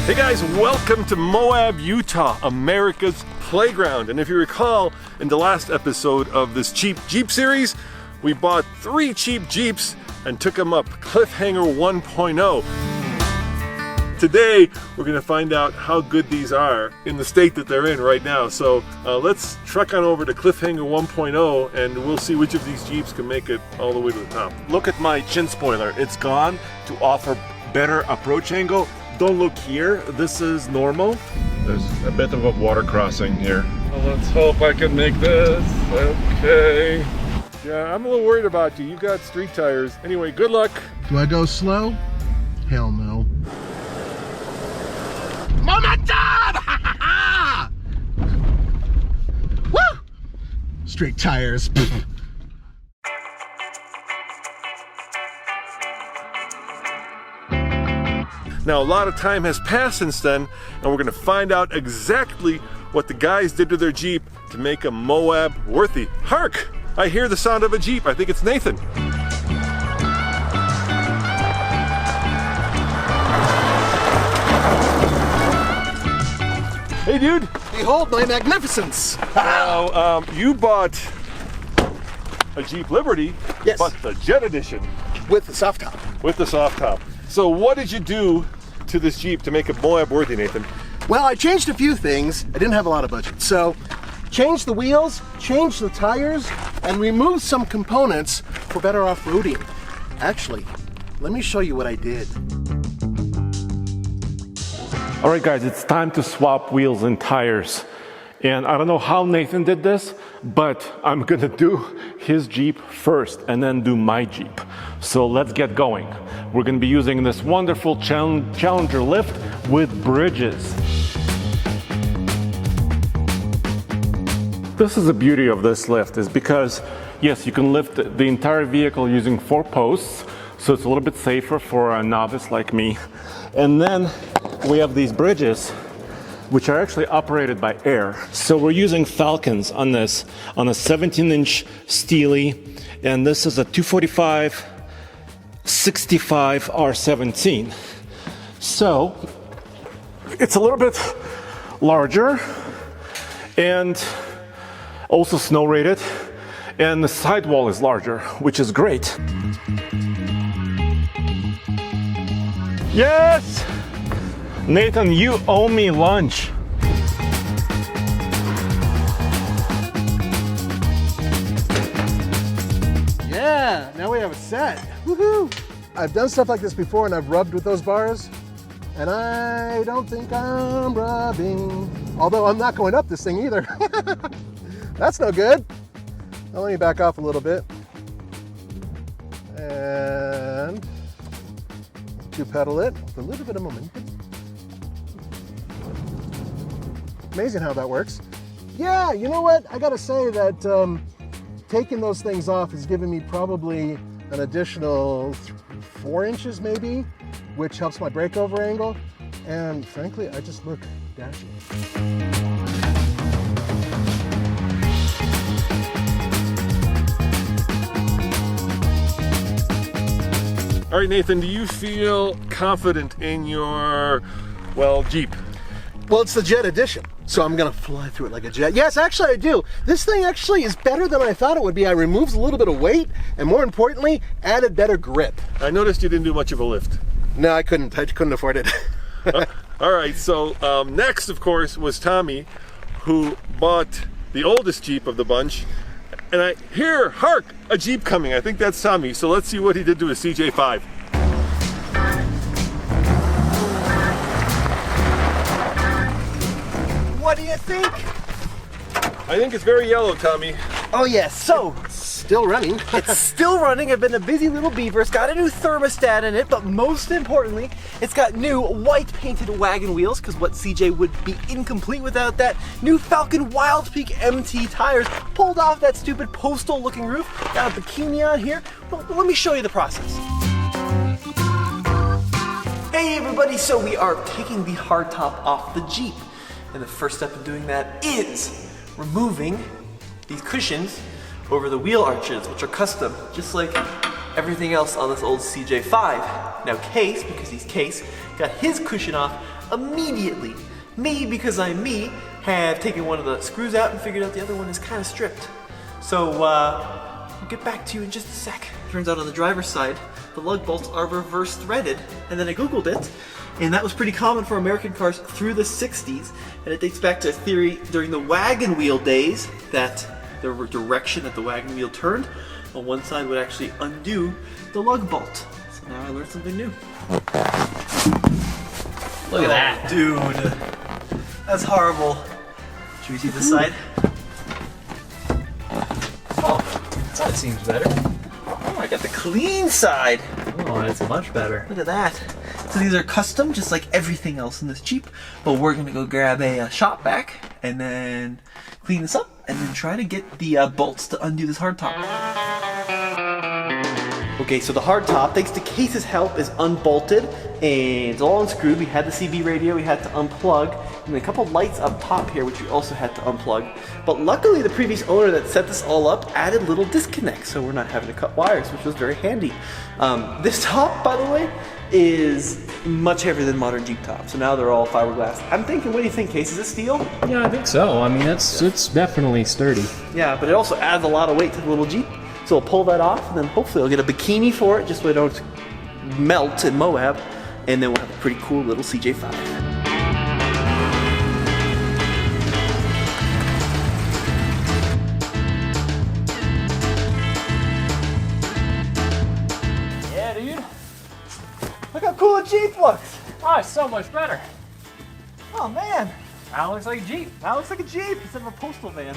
Hey guys, welcome to Moab, Utah, America's playground. And if you recall, in the last episode of this cheap Jeep series, we bought 3 cheap Jeeps and took them up Cliffhanger 1.0. Today, we're going to find out how good these are in the state that they're in right now. So let's truck on over to Cliffhanger 1.0 and we'll see which of these Jeeps can make it all the way to the top. Look at my chin spoiler. It's gone to offer better approach angle. Don't look here. This is normal. There's a bit of a water crossing here. Well, let's hope I can make this. Okay. Yeah, I'm a little worried about you. You got street tires. Anyway, good luck. Do I go slow? Hell no. Momentum! Woo! Street tires. Now, a lot of time has passed since then, and we're going to find out exactly what the guys did to their Jeep to make a Moab worthy. Hark! I hear the sound of a Jeep. I think it's Nathan. Hey, dude. Behold my magnificence. Now, you bought a Jeep Liberty, Yes. but the Jet Edition. With the soft top. With the soft top. So what did you do to this Jeep to make it Moab worthy, Nathan? Well, I changed a few things. I didn't have a lot of budget. So, changed the wheels, changed the tires, and removed some components for better off-roading. Actually, let me show you what I did. All right, guys, it's time to swap wheels and tires. And I don't know how Nathan did this, but I'm gonna do his Jeep first and then do my Jeep. So let's get going. We're gonna be using this wonderful Challenger lift with bridges. This is the beauty of this lift, is because, yes, you can lift the entire vehicle using 4 posts, so it's a little bit safer for a novice like me. And then we have these bridges, which are actually operated by air. So we're using Falcons on this, on a 17-inch Steely, and this is a 245/65 R17. So it's a little bit larger and also snow rated, and the sidewall is larger, which is great. Yes! Nathan, you owe me lunch. Yeah, now we have a set. Woohoo! I've done stuff like this before and I've rubbed with those bars, and I don't think I'm rubbing. Although I'm not going up this thing either. That's no good. Now let me back off a little bit. And to pedal it with a little bit of momentum. Amazing how that works. Yeah, you know what? I gotta say that taking those things off has given me probably an additional 4 inches maybe, which helps my breakover angle. And frankly, I just look dashing. All right, Nathan, do you feel confident in your, well, Jeep? Well, it's the Jet Edition, so I'm gonna fly through it like a jet. Yes, actually I do. This thing actually is better than I thought it would be. I removed a little bit of weight, and more importantly, added better grip. I noticed you didn't do much of a lift. No, I couldn't afford it. All right, so next, of course, was Tommy, who bought the oldest Jeep of the bunch. And I hear, hark, a Jeep coming. I think that's Tommy. So let's see what he did to his CJ5. What do you think? I think it's very yellow, Tommy. Oh yes, so Still running. it's still running. I've been a busy little beaver. It's got a new thermostat in it, but most importantly, it's got new white painted wagon wheels, because what CJ would be incomplete without that. New Falcon Wild Peak MT tires, pulled off that stupid postal looking roof, got a bikini on here. Well, let me show you the process. Hey everybody, so we are taking the hardtop off the Jeep. And the first step in doing that is removing these cushions over the wheel arches, which are custom, just like everything else on this old CJ5. Now Case, because he's Case, got his cushion off immediately, me, because I'm me, have taken one of the screws out and figured out the other one is kind of stripped. So we'll get back to you in just a sec. Turns out on the driver's side, the lug bolts are reverse threaded, and then I googled it, and that was pretty common for American cars through the 60s, and it dates back to a theory during the wagon wheel days that the direction that the wagon wheel turned on one side would actually undo the lug bolt. So now I learned something new. Look at that. Dude, that's horrible. Should we see this side? Oh, that seems better. Oh, I got the clean side. Oh, that's much better. Look at that. So these are custom, just like everything else in this Jeep. But we're gonna go grab a shop vac and then clean this up and then try to get the bolts to undo this hardtop. Okay, so the hardtop, thanks to Case's help, is unbolted and it's all unscrewed. We had the CB radio we had to unplug, and a couple lights up top here which we also had to unplug. But luckily the previous owner that set this all up added little disconnects, so we're not having to cut wires, which was very handy. This top, by the way, is much heavier than modern Jeep tops, so now they're all fiberglass. I'm thinking, what do you think, Case? Is it steel? Yeah, I think so. I mean, it's definitely sturdy. Yeah, but it also adds a lot of weight to the little Jeep. So we'll pull that off, and then hopefully I'll get a bikini for it, just so I don't melt in Moab, and then we'll have a pretty cool little CJ5. Yeah, dude. Look how cool a Jeep looks! Oh, it's so much better. Oh man, Now it looks like a Jeep. now it looks like a Jeep instead of a postal van.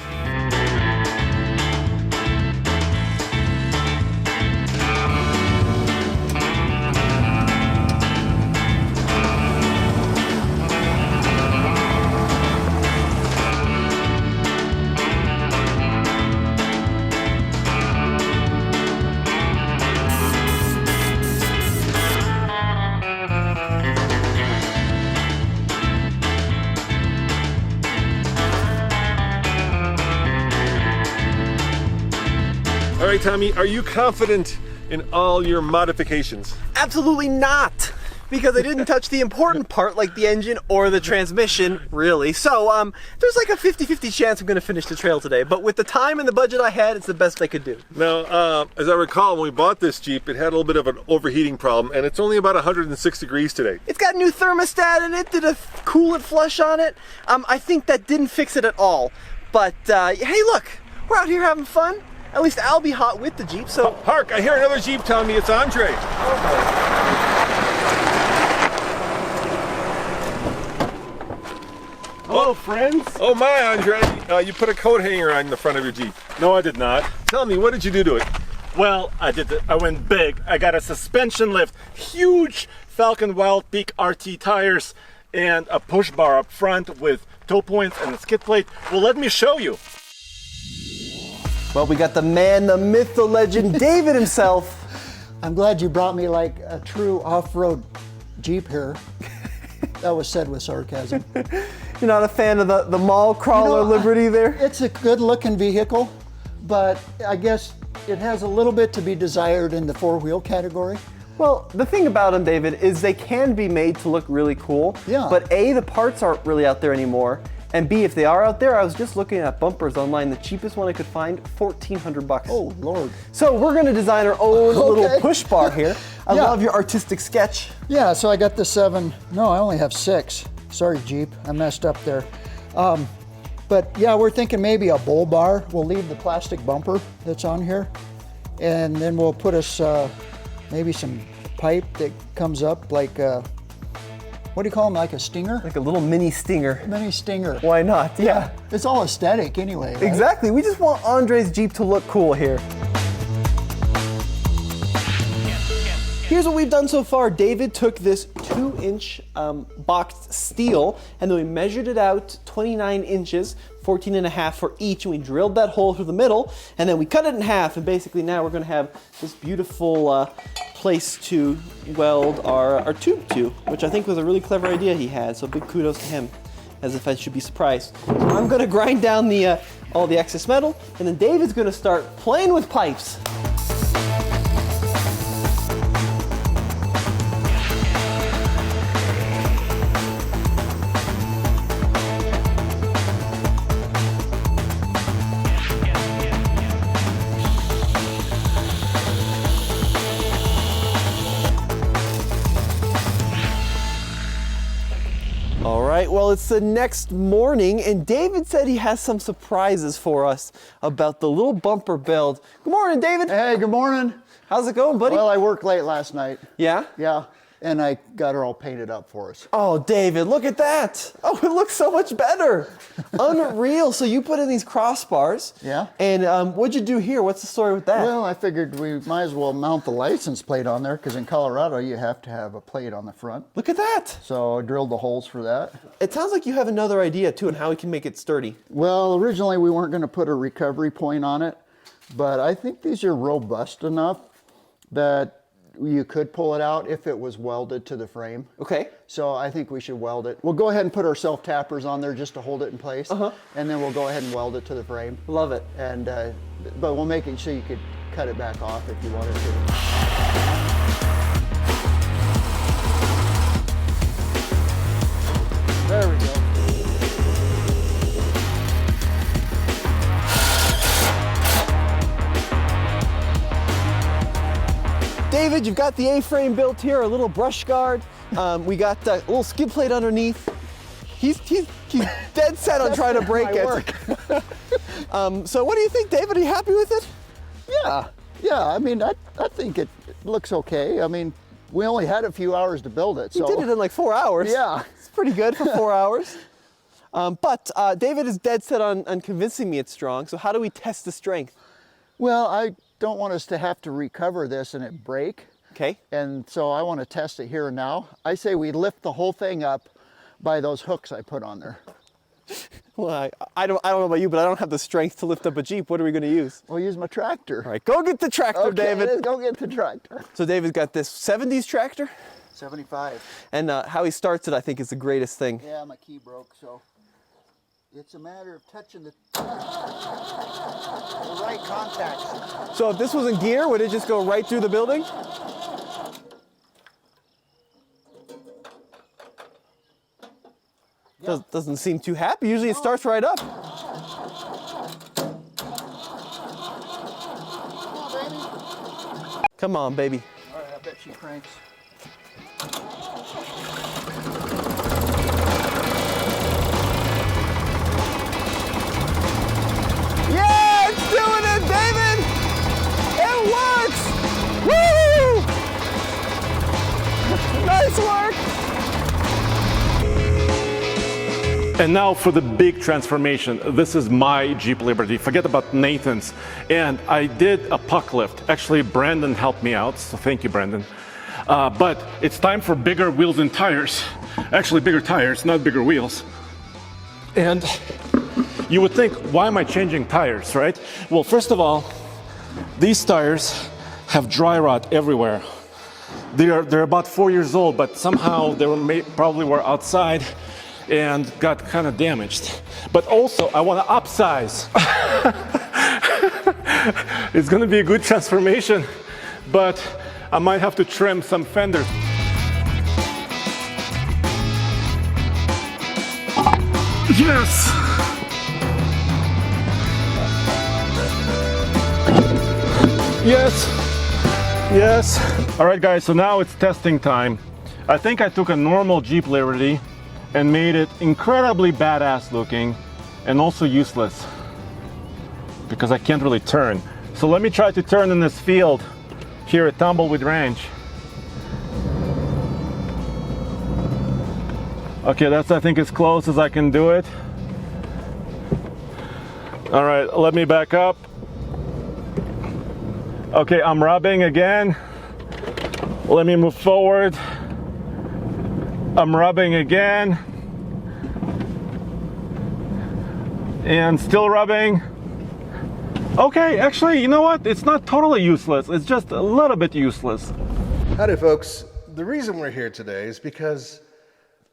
All right, Tommy, are you confident in all your modifications? Absolutely not! Because I didn't touch the important part like the engine or the transmission, really. So, there's like a 50-50 chance I'm gonna finish the trail today. But with the time and the budget I had, it's the best I could do. Now, as I recall, when we bought this Jeep, it had a little bit of an overheating problem, and it's only about 106 degrees today. It's got a new thermostat in it, did a coolant flush on it. I think that didn't fix it at all. But, hey look, we're out here having fun. At least I'll be hot with the Jeep, so... Hark, I hear another Jeep, Tommy. It's Andre. Hello, friends. Oh my, Andre. You put a coat hanger on the front of your Jeep. No, I did not. Tell me, what did you do to it? Well, I went big. I got a suspension lift, huge Falcon Wild Peak RT tires, and a push bar up front with toe points and a skid plate. Well, let me show you. Well, we got the man, the myth, the legend, David himself. I'm glad you brought me like a true off-road Jeep here. That was said with sarcasm. You're not a fan of the mall crawler Liberty there? It's a good-looking vehicle, but I guess it has a little bit to be desired in the four-wheel category. Well, the thing about them, David, is they can be made to look really cool. Yeah. But A, the parts aren't really out there anymore. And B, if they are out there, I was just looking at bumpers online. The cheapest one I could find, $1,400. Oh, Lord. So we're gonna design our own little push bar here. I Yeah. love your artistic sketch. Yeah, so I got the 7. No, I only have 6. Sorry, Jeep, I messed up there. But yeah, we're thinking maybe a bull bar. We'll leave the plastic bumper that's on here, and then we'll put us maybe some pipe that comes up like what do you call them? Like a stinger? Like a little mini stinger. Mini stinger. Why not? Yeah. It's all aesthetic anyway, right? Exactly. We just want Andre's Jeep to look cool here. Here's what we've done so far. David took this 2-inch boxed steel, and then we measured it out 29 inches, 14.5 for each, and we drilled that hole through the middle, and then we cut it in half, and basically now we're gonna have this beautiful place to weld our tube to, which I think was a really clever idea he had, so big kudos to him, as if I should be surprised. So I'm gonna grind down all the excess metal, and then David's gonna start playing with pipes. right, well, it's the next morning, and David said he has some surprises for us about the little bumper build. Good morning, David. Hey, good morning. How's it going, buddy? Well, I worked late last night. Yeah? Yeah, and I got her all painted up for us. Oh, David, look at that. Oh, it looks so much better. Unreal. So you put in these crossbars. Yeah. And what'd you do here? What's the story with that? Well, I figured we might as well mount the license plate on there, because in Colorado you have to have a plate on the front. Look at that. So I drilled the holes for that. It sounds like you have another idea, too, on how we can make it sturdy. Well, originally we weren't going to put a recovery point on it, but I think these are robust enough that you could pull it out if it was welded to the frame. Okay. So I think we should weld it. We'll go ahead and put our self-tappers on there just to hold it in place. And then we'll go ahead and weld it to the frame. Love it. And but we'll make it so you could cut it back off if you wanted to. There we go. David, you've got the A-frame built here, a little brush guard. We got a little skid plate underneath. He's dead set on trying to break it. So what do you think, David? Are you happy with it? Yeah. I mean, I think it looks okay. I mean, we only had a few hours to build it. You So did it in like 4 hours. Yeah. It's pretty good for 4 hours. But David is dead set on convincing me it's strong. So how do we test the strength? Well, I don't want us to have to recover this and it break. Okay. And so I want to test it here and now. I say we lift the whole thing up by those hooks I put on there. Well, I don't know about you, but I don't have the strength to lift up a Jeep. What are we going to use? We'll use my tractor. All right, go get the tractor, Okay, David. let's go get the tractor. So David's got this 70s tractor, 75. and how he starts it, I think, is the greatest thing. Yeah, my key broke, so it's a matter of touching the right contacts. So if this was in gear, would it just go right through the building? Doesn't seem too happy. Usually it starts right up. Come on, baby. All right, I bet she cranks. Yeah, it's doing it, David! It works! Woo! Nice work! And now for the big transformation. This is my Jeep Liberty. Forget about Nathan's. And I did a puck lift. Actually, Brandon helped me out, so thank you, Brandon. But it's time for bigger wheels and tires. Actually, bigger tires, not bigger wheels. And you would think, why am I changing tires, right? Well, first of all, these tires have dry rot everywhere. They're about 4 years old, but somehow they probably were outside and got kind of damaged. But also, I want to upsize. It's going to be a good transformation, but I might have to trim some fenders. Yes! Yes! Yes! All right, guys, so now it's testing time. I think I took a normal Jeep Liberty and made it incredibly badass looking and also useless because I can't really turn. So let me try to turn in this field here at Tumbleweed Ranch. Okay, that's I think as close as I can do it. All right, let me back up. Okay, I'm rubbing again. Let me move forward. I'm rubbing again. And still rubbing. Okay, actually, you know what? It's not totally useless. It's just a little bit useless. Howdy, folks. The reason we're here today is because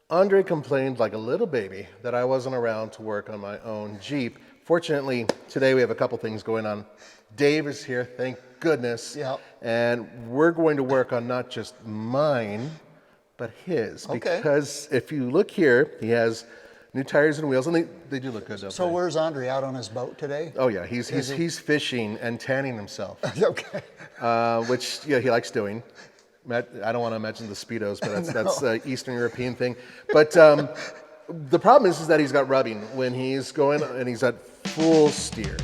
Andre complained like a little baby that I wasn't around to work on my own Jeep. Fortunately, today we have a couple things going on. Dave is here, thank goodness. Yeah. And we're going to work on not just mine, but his. Okay. Because if you look here, he has new tires and wheels, and they do look good, don't So they? where's Andre, out on his boat today? Oh yeah, he's fishing and tanning himself. Okay. Which he likes doing. I don't want to mention the Speedos, but that's Eastern European thing. But The problem is that he's got rubbing when he's going and he's at full steer.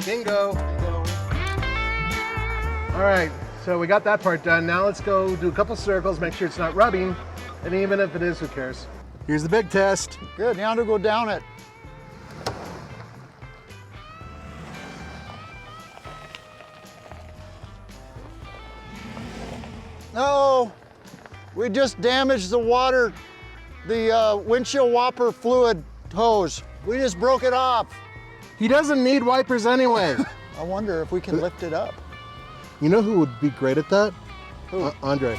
Bingo. All right, so we got that part done. Now let's go do a couple circles, make sure it's not rubbing. And even if it is, who cares? Here's the big test. Good, now to go down it. No, we just damaged the water, the windshield wiper fluid hose. We just broke it off. He doesn't need wipers anyway. I wonder if we can lift it up. You know who would be great at that? Who? Andre.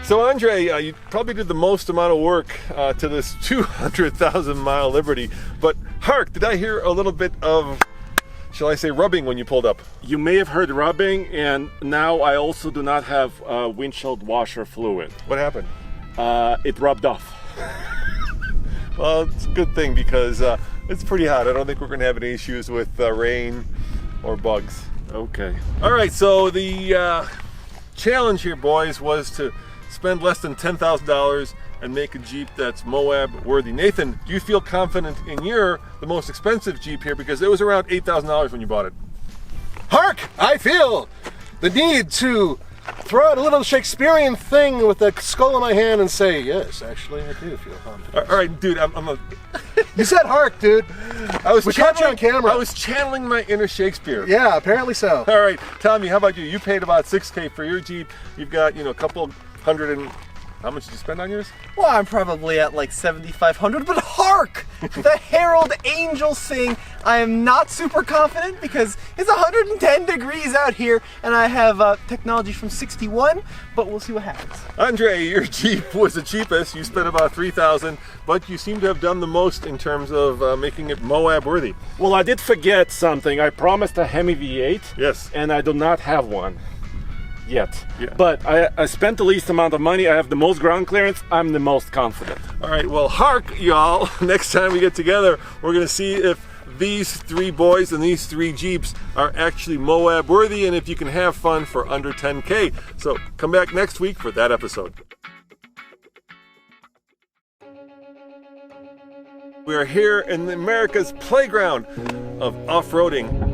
So Andre, you probably did the most amount of work to this 200,000 mile Liberty, but hark, did I hear a little bit of, shall I say, rubbing when you pulled up? You may have heard rubbing, and now I also do not have windshield washer fluid. What happened? It rubbed off. Well, it's a good thing because it's pretty hot. I don't think we're going to have any issues with rain or bugs. Okay. All right, so the challenge here, boys, was to spend less than $10,000 and make a Jeep that's Moab worthy. Nathan, do you feel confident in the most expensive Jeep here, because it was around $8,000 when you bought it? Hark! I feel the need to throw out a little Shakespearean thing with a skull in my hand and say, yes, actually, I do feel confident. All right, dude, I'm a... You said hark, dude. We caught you on camera. I was channeling my inner Shakespeare. Yeah, apparently so. All right, Tommy, how about you? You paid about $6K for your Jeep. You've got, a couple hundred and... How much did you spend on yours? Well, I'm probably at like 7,500, but hark! The herald angels sing. I am not super confident because it's 110 degrees out here and I have technology from 61, but we'll see what happens. Andre, your Jeep was the cheapest. You spent about $3,000, but you seem to have done the most in terms of making it Moab worthy. Well, I did forget something. I promised a Hemi V8. Yes. And I do not have one yet. Yeah. But I spent the least amount of money. I have the most ground clearance. I'm the most confident. All right, well, hark, y'all. Next time we get together, we're going to see if these three boys and these three Jeeps are actually Moab worthy and if you can have fun for under 10K. So come back next week for that episode. We are here in America's playground of off-roading.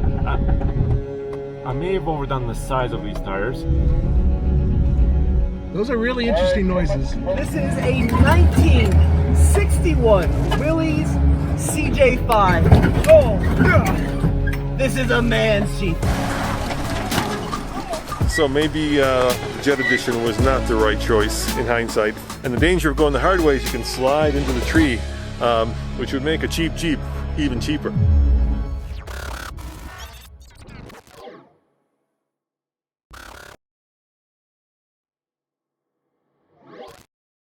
I may have overdone the size of these tires. Those are really interesting noises. This is a 1961 Willys CJ5. Oh, this is a man's Jeep. So maybe Jet Edition was not the right choice in hindsight. And the danger of going the hard way is you can slide into the tree, which would make a cheap Jeep even cheaper.